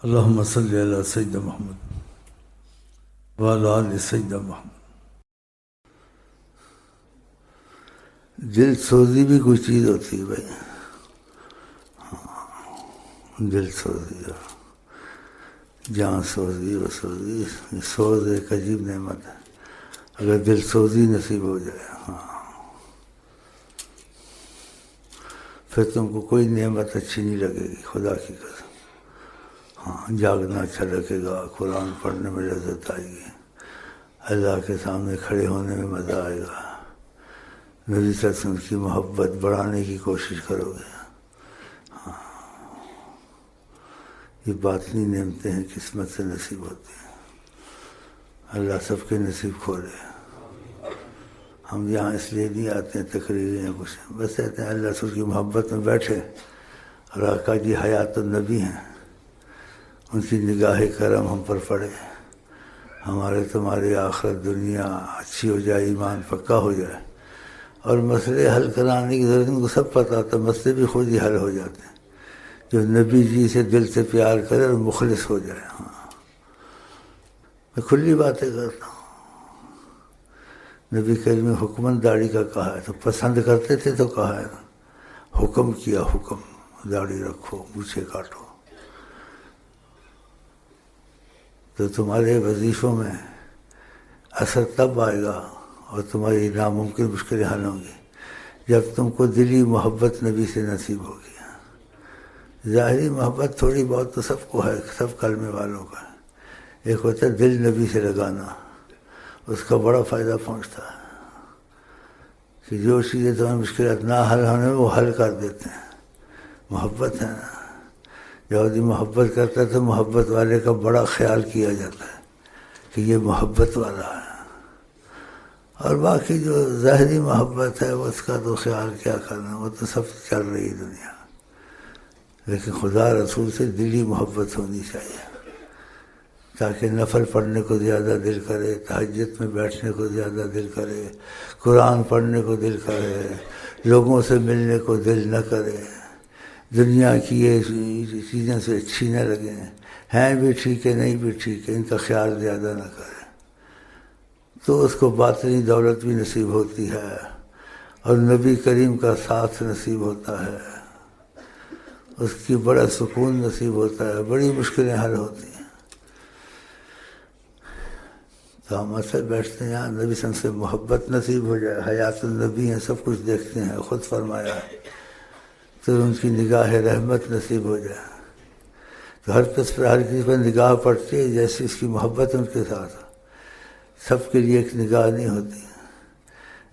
اللہم صلی علی سیدنا محمد وعلی آل سیدنا محمد۔ دل سوزی بھی کوئی چیز ہوتی ہے بھائی، دل سوزی جہاں سوزی وہ سوزی، سوز ایک عجیب نعمت ہے اگر دل سوزی نصیب ہو جائے، پھر تم کو کوئی نعمت اچھی نہیں لگے گی، خدا کی قسم۔ جاگنا اچھا لگے گا، قرآن پڑھنے میں لذت آئے گی، اللہ کے سامنے کھڑے ہونے میں مزہ آئے گا، نبی صلی اللہ علیہ وسلم کی محبت بڑھانے کی کوشش کرو گے۔ یہ باطنی نعمتیں ہیں، قسمت سے نصیب ہوتی ہیں، اللہ سب کے نصیب کھولے۔ ہم یہاں اس لیے نہیں آتے ہیں تقریریں یا کچھ، بس کہتے ہیں اللہ رسول کی محبت میں بیٹھے، اور آقا جی حیات النبی ہیں، ان کی نگاہ کرم ہم پر پڑے، ہمارے تمہاری آخرت دنیا اچھی ہو جائے، ایمان پکا ہو جائے، اور مسئلے حل کرانے کی ضرورت ان کو سب پتہ ہوتا ہے، مسئلے بھی خود ہی حل ہو جاتے ہیں جو نبی جی سے دل سے پیار کرے اور مخلص ہو جائے۔ میں کھلی باتیں کرتا ہوں، نبی کریم نے حکمن داڑھی کا کہا ہے تو پسند کرتے تھے تو کہا ہے، حکم کیا، حکم داڑھی رکھو، مونچھیں کاٹو، تو تمہارے وظیفوں میں اثر تب آئے گا اور تمہاری ناممکن مشکلیں حل ہوں گی جب تم کو دلی محبت نبی سے نصیب ہوگی۔ ظاہری محبت تھوڑی بہت تو سب کو ہے، سب کلمے والوں کا ہے، ایک ہوتا ہے دل نبی سے لگانا، اس کا بڑا فائدہ پہنچتا ہے کہ جو چیزیں تمہیں مشکلات نہ حل ہونے میں وہ حل کر دیتے ہیں، محبت ہے نا۔ یہودی محبت کرتا ہے تو محبت والے کا بڑا خیال کیا جاتا ہے کہ یہ محبت والا ہے، اور باقی جو ظاہری محبت ہے اس کا تو خیال کیا کرنا، وہ تو سب چل رہی دنیا، لیکن خدا رسول سے دلی محبت ہونی چاہیے تاکہ نفل پڑھنے کو زیادہ دل کرے، تہجد میں بیٹھنے کو زیادہ دل کرے، قرآن پڑھنے کو دل کرے، لوگوں سے ملنے کو دل نہ کرے، دنیا کی یہ چیزیں سے اچھی نہ لگیں، ہیں بھی ٹھیک ہے نہیں بھی ٹھیک ہے، ان کا خیال زیادہ نہ کرے، تو اس کو باطنی دولت بھی نصیب ہوتی ہے اور نبی کریم کا ساتھ نصیب ہوتا ہے، اس کی بڑا سکون نصیب ہوتا ہے، بڑی مشکلیں حل ہوتی ہیں۔ تو ہم اصل بیٹھتے ہیں یہاں نبی صلی اللہ علیہ وسلم سے محبت نصیب ہو جائے، حیات النبی ہیں، سب کچھ دیکھتے ہیں، خود فرمایا ہے، تو ان کی نگاہ رحمت نصیب ہو جائے، تو ہر کسی پر نگاہ پڑتی ہے جیسی اس کی محبت ان کے ساتھ، سب کے لیے ایک نگاہ نہیں ہوتی۔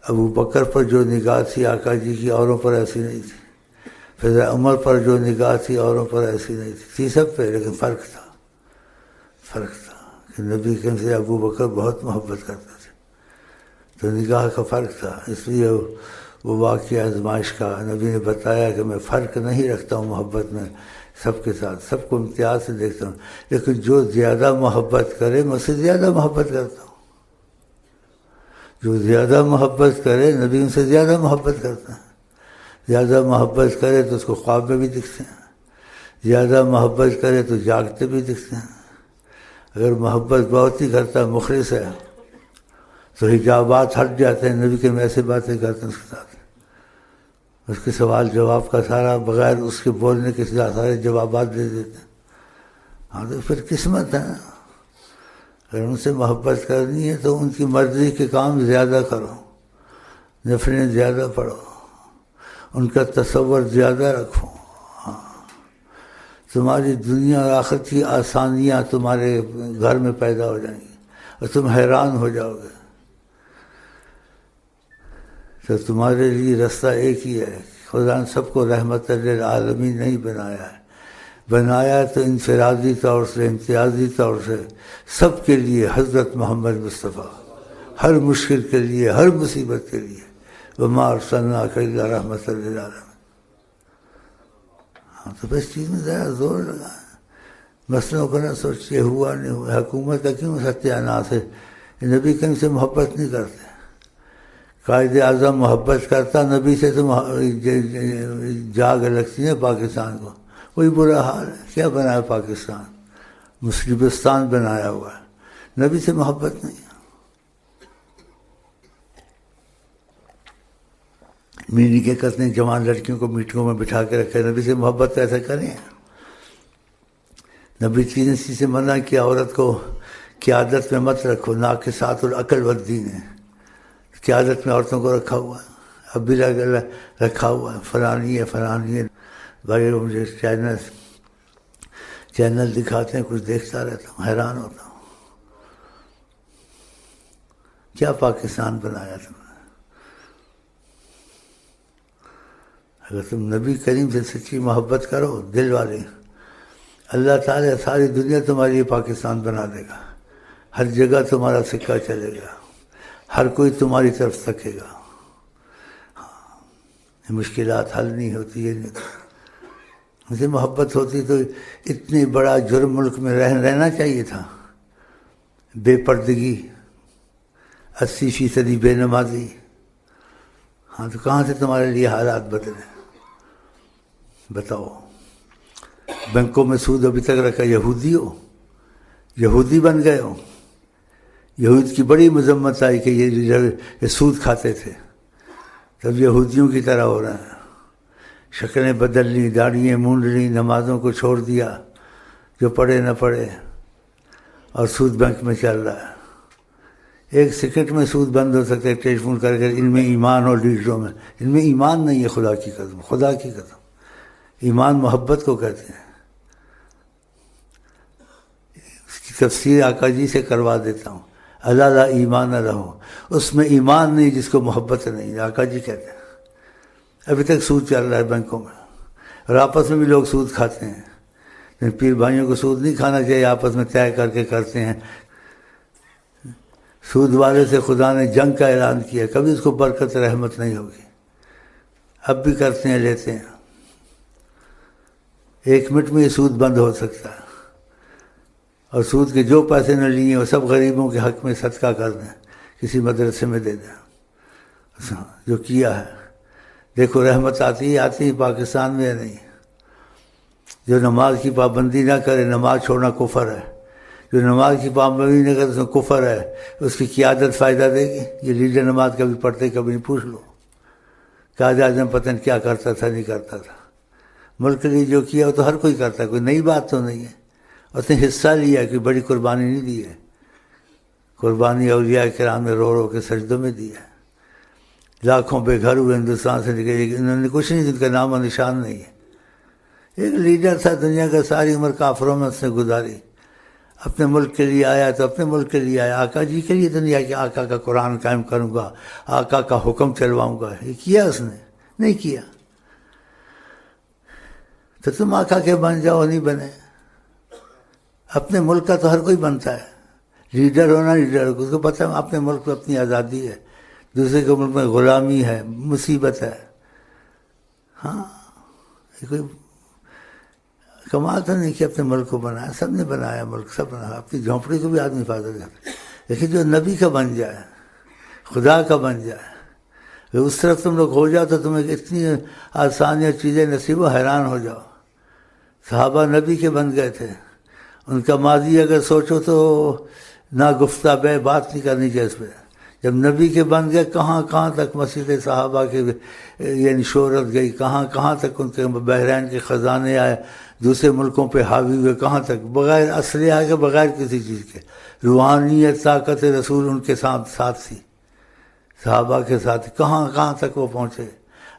ابو بکر پر جو نگاہ تھی آقا جی کی اوروں پر ایسی نہیں تھی، پھر عمر پر جو نگاہ تھی اوروں پر ایسی نہیں تھی سب پہ، لیکن فرق تھا کہ نبی کے سے ابو بکر بہت محبت کرتے تھے، تو نگاہ کا فرق تھا، اس لیے وہ واقعہ آزمائش کا نبی نے بتایا کہ میں فرق نہیں رکھتا ہوں محبت میں، سب کے ساتھ سب کو امتیاز سے دیکھتا ہوں، لیکن جو زیادہ محبت کرے میں اسے زیادہ محبت کرتا ہوں، جو زیادہ محبت کرے نبی ان سے زیادہ محبت کرتا ہے، زیادہ محبت کرے تو اس کو خواب میں بھی دکھتے ہیں، زیادہ محبت کرے تو جاگتے بھی دکھتے ہیں، اگر محبت بہت ہی کرتا ہے، مخلص ہے، تو حجابات ہٹ جاتے ہیں، نبی کے میں ایسے باتیں کرتے ہیں اس کے ساتھ، اس کے سوال جواب کا سارا بغیر اس کے بولنے کے سارے جوابات دے دیتے ہیں۔ تو پھر قسمت ہے، اگر ان سے محبت کرنی ہے تو ان کی مرضی کے کام زیادہ کرو، نفلیں زیادہ پڑھو، ان کا تصور زیادہ رکھو، تمہاری دنیا اور آخرت کی آسانیاں تمہارے گھر میں پیدا ہو جائیں گی اور تم حیران ہو جاؤ گے، تو تمہارے لیے راستہ ایک ہی ہے، خدا نے سب کو رحمت للعالمین نہیں بنایا تو انفرادی طور سے، امتیازی طور سے سب کے لیے حضرت محمد مصطفیٰ، ہر مشکل کے لیے، ہر مصیبت کے لیے، وما ارسلناک الا رحمۃ للعالمین۔ تو بس چیز میں ذرا زور لگا، مسئلوں کو نہ سوچیے ہوا نہیں ہوا، حکومت کا کیوں ستیہ ناس ہے، نبی کریم سے محبت نہیں کرتے، قائد اعظم محبت کرتا نبی سے تو جاگ لگتی ہے پاکستان کو، وہی برا حال ہے، کیا بنا ہے پاکستان، مصیبستان بنایا ہوا ہے، نبی سے محبت نہیں ہے۔ مینی کے کرتے ہیں جوان لڑکیوں کو میٹنگوں میں بٹھا کے رکھے، نبی سے محبت ایسا کریں؟ نبی تین چیز سے منع کیا، عورت کو قیادت میں مت رکھو، ناقصات العقل والدین ہے، قیادت میں عورتوں کو رکھا ہوا ہے، اب بھی رکھا ہوا ہے، فلانی ہے۔ بھائی مجھے چینل دکھاتے ہیں، کچھ دیکھتا رہتا ہوں، حیران ہوتا ہوں، کیا پاکستان بنایا تم نے؟ اگر تم نبی کریم سے سچی محبت کرو دل والے، اللہ تعالیٰ ساری دنیا تمہارے لیے پاکستان بنا دے گا، ہر جگہ تمہارا سکہ چلے گا، ہر کوئی تمہاری طرف تکے گا۔ مشکلات حل نہیں ہوتی، یہ نہیں مجھے محبت ہوتی تو اتنی بڑا جرم ملک میں رہنا چاہیے تھا، بے پردگی، 80% بے نمازی، ہاں تو کہاں سے تمہارے لیے حالات بدلے؟ بتاؤ، بینکوں میں سود ابھی تک رکھا، یہودی بن گئے ہو، یہود کی بڑی مذمت آئی کہ یہ سود کھاتے تھے، تب یہودیوں کی طرح ہو رہے ہیں، شکلیں بدل لی، داڑھیاں مونڈ لی، نمازوں کو چھوڑ دیا، جو پڑھے نہ پڑھے، اور سود بینک میں چل رہا ہے۔ 1 سیکنڈ میں سود بند ہو سکتا ہے ٹیلی فون کر کے، ان میں ایمان ہو لیڈروں میں، ان میں ایمان نہیں ہے، خدا کی قسم، ایمان محبت کو کہتے ہیں۔ اس کی تفسیر آقا جی سے کروا دیتا ہوں، اللہ لا ایمان رہو، اس میں ایمان نہیں جس کو محبت نہیں، آقا جی کہتے ہیں۔ ابھی تک سود چل رہا ہے بینکوں میں، اور آپس میں بھی لوگ سود کھاتے ہیں، لیکن پیر بھائیوں کو سود نہیں کھانا چاہیے، آپس میں طے کر کے کرتے ہیں۔ سود والے سے خدا نے جنگ کا اعلان کیا، کبھی اس کو برکت رحمت نہیں ہوگی، اب بھی کرتے ہیں، لیتے ہیں۔ 1 منٹ میں یہ سود بند ہو سکتا ہے، اور سود کے جو پیسے نہ لیے وہ سب غریبوں کے حق میں صدقہ کر دیں، کسی مدرسے میں دے دیں، جو کیا ہے۔ دیکھو رحمت آتی ہے پاکستان میں، نہیں؟ جو نماز کی پابندی نہ کرے، نماز چھوڑنا کفر ہے، جو نماز کی پابندی نہ کرے اس میں کفر ہے، اس کی قیادت فائدہ دے گی؟ یہ لیڈر نماز کبھی پڑھتے کبھی نہیں، پوچھ لو، قائد اعظم پتہ نہیں کیا کرتا تھا، نہیں کرتا تھا، ملک کے لیے جو کیا وہ تو ہر کوئی کرتا ہے، کوئی نئی بات تو نہیں ہے۔ اس نے حصہ لیا، کوئی بڑی قربانی نہیں دی ہے، قربانی اولیاء کرام نے رو کے سجدوں میں دی ہے۔ لاکھوں بے گھر ہوئے ہندوستان سے نکلے، انہوں نے کچھ نہیں، جن کا نام و نشان نہیں ہے۔ ایک لیڈر تھا دنیا کا، ساری عمر کافروں میں اس نے گزاری، اپنے ملک کے لیے آیا تو اپنے ملک کے لیے آیا، آقا جی کے لیے دنیا کے، آقا کا قرآن قائم کروں گا، آقا کا حکم چلواؤں گا، یہ کیا اس نے؟ نہیں کیا۔ تو تم آقا کے بن جاؤ، نہیں بنے؟ اپنے ملک کا تو ہر کوئی بنتا ہے، لیڈر ہونا لیڈر، اس کو پتہ ہے اپنے ملک میں اپنی آزادی ہے، دوسرے کے ملک میں غلامی ہے، مصیبت ہے۔ ہاں، یہ کوئی کمال تو نہیں کہ اپنے ملک کو بنایا، سب نے بنایا ملک، سب بنایا، اپنی جھونپڑی کو بھی آدمی حفاظت کرتا ہے، لیکن جو نبی کا بن جائے، خدا کا بن جائے، اس طرف تم لوگ ہو جاؤ تو تمہیں اتنی آسانیاں چیزیں نصیب و حیران ہو جاؤ۔ صحابہ نبی کے بن گئے تھے، ان کا ماضی اگر سوچو تو نہ گفتہ بے بات نہیں کرنی چاہیے اس پہ۔ جب نبی کے بن گئے، کہاں کہاں تک مسجد صحابہ کے یعنی شہرت گئی، کہاں تک ان کے بحرین کے خزانے آئے، دوسرے ملکوں پہ حاوی ہوئے، کہاں تک، بغیر اسلحہ کے، بغیر کسی چیز کے، روحانیت طاقت رسول ان کے ساتھ تھی، صحابہ کے ساتھ، کہاں تک وہ پہنچے۔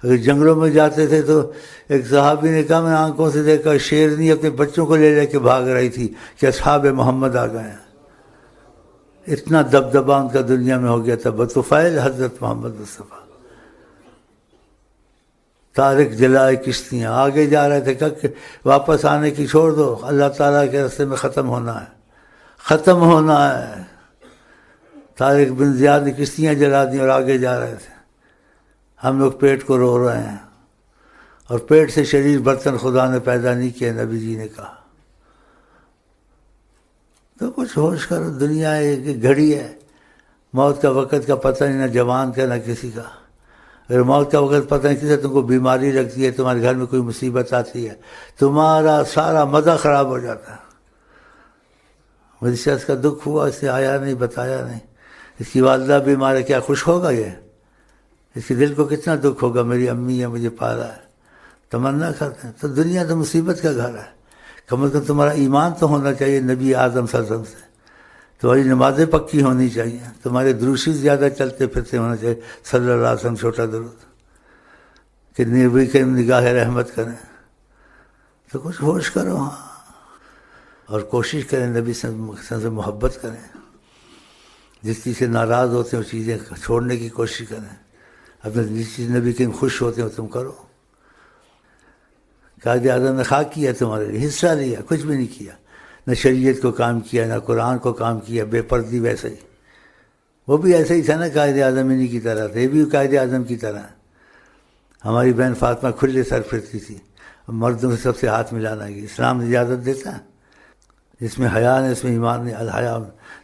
اگر جنگلوں میں جاتے تھے تو ایک صحابی نے کہا، میں آنکھوں سے دیکھا شیرنی اپنے بچوں کو لے کے بھاگ رہی تھی کہ اصحاب محمد آ گئے ہیں، اتنا دبدبہ ان کا دنیا میں ہو گیا تھا بطفیل حضرت محمد مصطفیٰ۔ طارق جلائے کشتیاں، آگے جا رہے تھے، کہ واپس آنے کی چھوڑ دو، اللہ تعالیٰ کے راستے میں ختم ہونا ہے۔ طارق بن زیاد نے کشتیاں جلا دیں اور آگے جا رہے تھے، ہم لوگ پیٹ کو رو رہے ہیں، اور پیٹ سے شریر برتن خدا نے پیدا نہیں کیا، نبی جی نے کہا۔ تو کچھ ہوش کرو، دنیا ایک گھڑی ہے، موت کا وقت کا پتہ نہیں، نہ جوان کا نہ کسی کا۔ اگر موت کا وقت پتہ نہیں کسی، تم کو بیماری لگتی ہے، تمہارے گھر میں کوئی مصیبت آتی ہے، تمہارا سارا مزہ خراب ہو جاتا ہے۔ مجھے شخص کا دکھ ہوا، اس نے آیا نہیں، بتایا نہیں، اس کی والدہ بیمار ہے، کیا خوش ہوگا یہ؟ اس کے دل کو کتنا دکھ ہوگا، میری امی ہے مجھے پالا ہے، تمنا کرتے ہیں۔ تو دنیا تو مصیبت کا گھر ہے، کم از کم تمہارا ایمان تو ہونا چاہیے نبی اعظم صلی اللہ علیہ وسلم سے، تمہاری نمازیں پکی ہونی چاہیے، تمہارے دروشی زیادہ چلتے پھرتے ہونا چاہیے، صلی اللہ علیہ وسلم چھوٹا درود، کہ نبی کے نگاہ رحمت کریں۔ تو کچھ ہوش کرو، ہاں، اور کوشش کریں نبی صلی اللہ علیہ وسلم سے محبت کریں، جس چیز سے ناراض ہوتے ہیں وہ چیزیں چھوڑنے کی کوشش کریں، اپنے جس چیز نبی کے خوش ہوتے ہیں تم کرو۔ قائد اعظم نے خاک کیا تمہارے لیے، حصہ لیا، کچھ بھی نہیں کیا، نہ شریعت کو کام کیا، نہ قرآن کو کام کیا، بے پردی ویسے ہی، وہ بھی ایسے ہی تھا نا، قائد اعظم انہی کی طرح تھا، یہ بھی قائد اعظم کی طرح ہے۔ ہماری بہن فاطمہ کھلے سر پھرتی تھی، مردوں سے سب سے ہاتھ ملانا کی اسلام اجازت دیتا ہے، جس میں حیا نہیں، اس میں ایمان نہیں، الحیا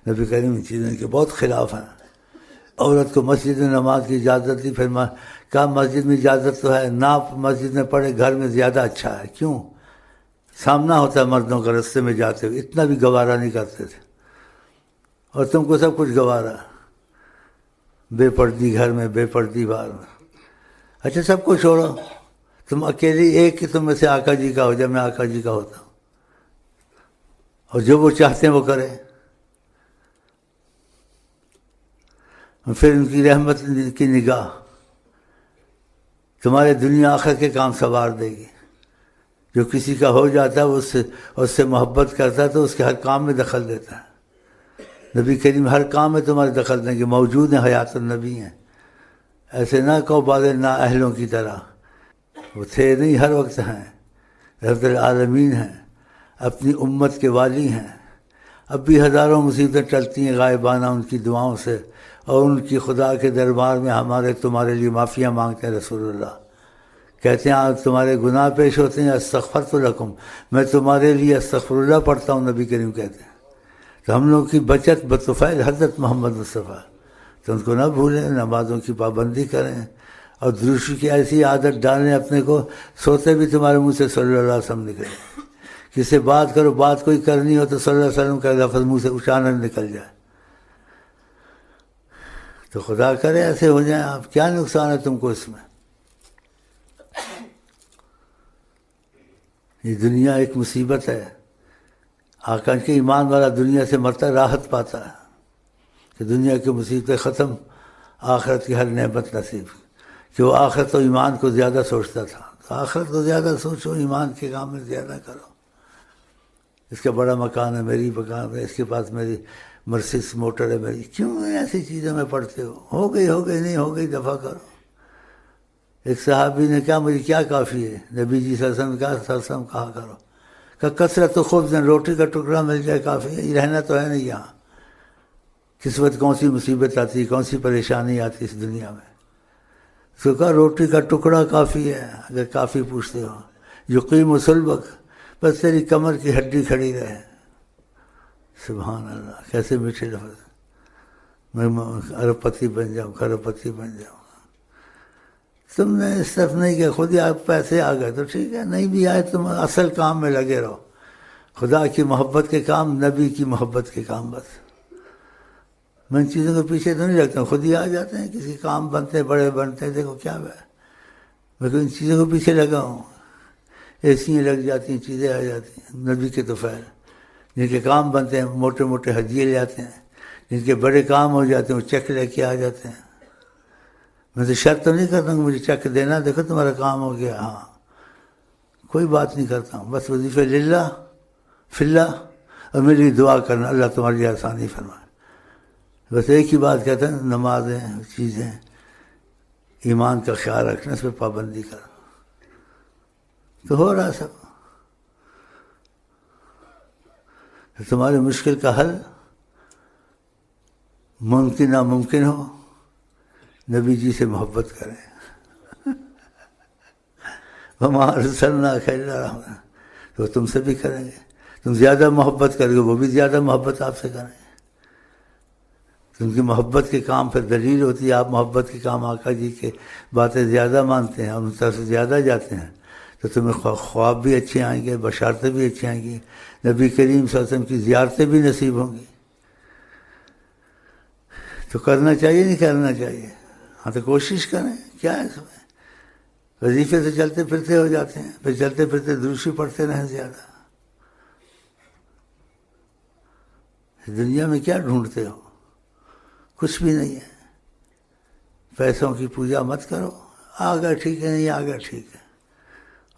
نبی کریم ان چیزوں کے بہت خلاف ہیں۔ عورت کو مسجد میں نماز کی اجازت دی، پھر کہا مسجد میں اجازت تو ہے، نہ مسجد میں پڑھے، گھر میں زیادہ اچھا ہے۔ کیوں؟ سامنا ہوتا ہے مردوں کا رستے میں جاتے ہوئے، اتنا بھی گوارا نہیں کرتے تھے، اور تم کو سب کچھ گوارا، بے پردی گھر میں، بے پردی باہر میں۔ اچھا سب کو چھوڑو، تم اکیلی ایک کہ تم میں سے آقا جی کا ہو جائے، میں آقا جی کا ہوتا ہوں، اور جو وہ چاہتے ہیں وہ کرے، پھر ان کی رحمت کی نگاہ تمہارے دنیا آخر کے کام سنوار دے گی۔ جو کسی کا ہو جاتا ہے وہ اس سے محبت کرتا ہے تو اس کے ہر کام میں دخل دیتا ہے۔ نبی کریم ہر کام میں تمہارے دخل دیں گے، موجود ہیں، حیات النبی ہیں، ایسے نہ کہو بعض نا اہلوں کی طرح، وہ تھے نہیں، ہر وقت ہیں، رحمت العالمین ہیں، اپنی امت کے والی ہیں۔ اب بھی ہزاروں مصیبتیں ٹلتی ہیں غائبانہ ان کی دعاؤں سے، اور ان کی خدا کے دربار میں ہمارے تمہارے لیے معافیاں مانگتے ہیں۔ رسول اللہ کہتے ہیں آج تمہارے گناہ پیش ہوتے ہیں، استغفرت لکم، میں تمہارے لیے استغفر اللہ پڑھتا ہوں، نبی کریم کہتے ہیں۔ تو ہم لوگ کی بچت بطفیل حضرت محمد مصطفیٰ، تو ان کو نہ بھولیں، نمازوں کی پابندی کریں، اور درود کی ایسی عادت ڈالیں اپنے کو، سوتے بھی تمہارے منہ سے صلی اللہ علیہ وسلم نکلے، کسی سے بات کرو، بات کوئی کرنی ہو تو صلی اللہ علیہ وسلم کا لفظ منہ سے اچانک نکل جائے، تو خدا کرے ایسے ہو جائیں آپ، کیا نقصان ہے تم کو اس میں؟ یہ دنیا ایک مصیبت ہے، آقا کے ایمان والا دنیا سے مرتا راحت پاتا ہے، کہ دنیا کی مصیبتیں ختم، آخرت کی ہر نعمت نصیب، کہ وہ آخرت و ایمان کو زیادہ سوچتا تھا، تو آخرت کو زیادہ سوچو، ایمان کے کام میں زیادہ کرو۔ اس کا بڑا مکان ہے، میری مکان ہے، اس کے پاس میری مرسیڈس موٹر ہے میری، کیوں ایسی چیزوں میں پڑھتے ہو گئی نہیں ہو گئی، دفعہ کرو۔ ایک صحابی نے کہا مجھے کیا کافی ہے؟ نبی جی صلی اللہ علیہ وسلم کہا، صلی اللہ علیہ وسلم کہا کرو، کہ کثرت تو خبز، روٹی کا ٹکڑا مل جائے کافی ہے، رہنا تو ہے نہیں یہاں، کس وقت کون سی مصیبت آتی ہے، کون سی پریشانی آتی ہے اس دنیا میں۔ اس کو کہا روٹی کا ٹکڑا کافی ہے، اگر کافی پوچھتے ہو، یقیم صلبک، بس تیری کمر کی ہڈی کھڑی رہے۔ سبحان اللہ، کیسے میٹھے لفظ، میں ارب پتی بن جاؤں، کروڑ پتی بن جاؤں۔ تم نے اس طرف نہیں کیا، خود ہی آپ پیسے آ گئے تو ٹھیک ہے، نہیں بھی آئے تم اصل کام میں لگے رہو، خدا کی محبت کے کام، نبی کی محبت کے کام، بس۔ میں ان چیزوں کے پیچھے تو نہیں لگتا ہوں، خود ہی آ جاتے ہیں، کسی کام بنتے بڑے بنتے ہیں، دیکھو کیا ہے، میں تو ان چیزوں کے پیچھے لگا ہوں، ایسی لگ جاتی ہیں، چیزیں آ جاتی ہیں، نبی کے طفیل، جن کے کام بنتے ہیں، موٹے موٹے ہدیے لے آتے ہیں، جن کے بڑے کام ہو جاتے ہیں وہ چیک لے کے آ جاتے ہیں۔ میں تو شرط تو نہیں کرتا ہوں کہ مجھے چیک دینا، دیکھو تمہارا کام ہو گیا، ہاں، کوئی بات نہیں کرتا ہوں، بس وظیفہ للہ فی اللہ، اور میری لیے دعا کرنا اللہ تمہاری لیے آسانی فرمائے، بس ایک ہی بات کہتا ہے، نمازیں، چیزیں، ایمان کا خیال رکھنا، اس پہ پابندی کرو، تو ہو رہا سب۔ تمہاری مشکل کا حل ممکن ناممکن ہو، نبی جی سے محبت کریں، وما ارسلناک الا رحمۃ، تو تم سے بھی کریں گے، تم زیادہ محبت کرو گے، وہ بھی زیادہ محبت آپ سے کریں گے۔ ان کی محبت کے کام پھر دلیل ہوتی ہے، آپ محبت کے کام آقا جی کے باتیں زیادہ مانتے ہیں اور ان طرف سے زیادہ جاتے ہیں، تو تمہیں خواب بھی اچھے آئیں گے، بشارتیں بھی اچھی آئیں گی، نبی کریم صلی اللہ علیہ وسلم کی زیارتیں بھی نصیب ہوں گی۔ تو کرنا چاہیے نہیں کرنا چاہیے؟ ہاں تو کوشش کریں، کیا ہے اس میں؟ وظیفے سے چلتے پھرتے ہو جاتے ہیں، پھر چلتے پھرتے دروشی پڑھتے رہیں زیادہ۔ دنیا میں کیا ڈھونڈتے ہو؟ کچھ بھی نہیں ہے۔ پیسوں کی پوجا مت کرو، آ گیا ٹھیک ہے، نہیں آ گیا ٹھیک ہے۔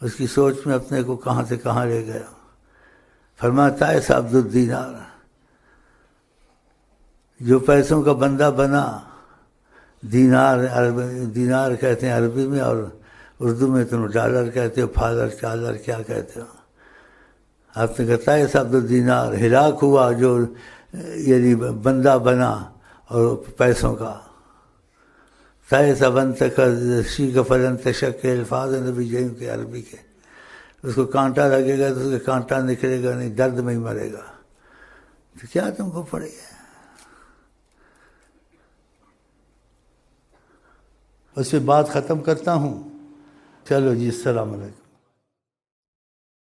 اس کی سوچ میں اپنے کو کہاں سے کہاں لے گیا۔ فرماتا ہے عبد الدینار، جو پیسوں کا بندہ بنا، دینار کہتے ہیں عربی میں، اور اردو میں تم ڈالر کہتے ہو، فالر چالر کیا کہتے ہو۔ آپ نے کہتا ہے عبد الدینار ہلاک ہوا جو یعنی بندہ بنا اور پیسوں کا۔ بن تک شی کا فلن تشک کے الفاظ نبی جیم کے عربی کے، اس کو کانٹا لگے گا تو اس کا کانٹا نکلے گا نہیں، درد میں ہی مرے گا۔ تو کیا تم کو پڑے گا؟ اس پہ بات ختم کرتا ہوں۔ چلو جی، السلام علیکم۔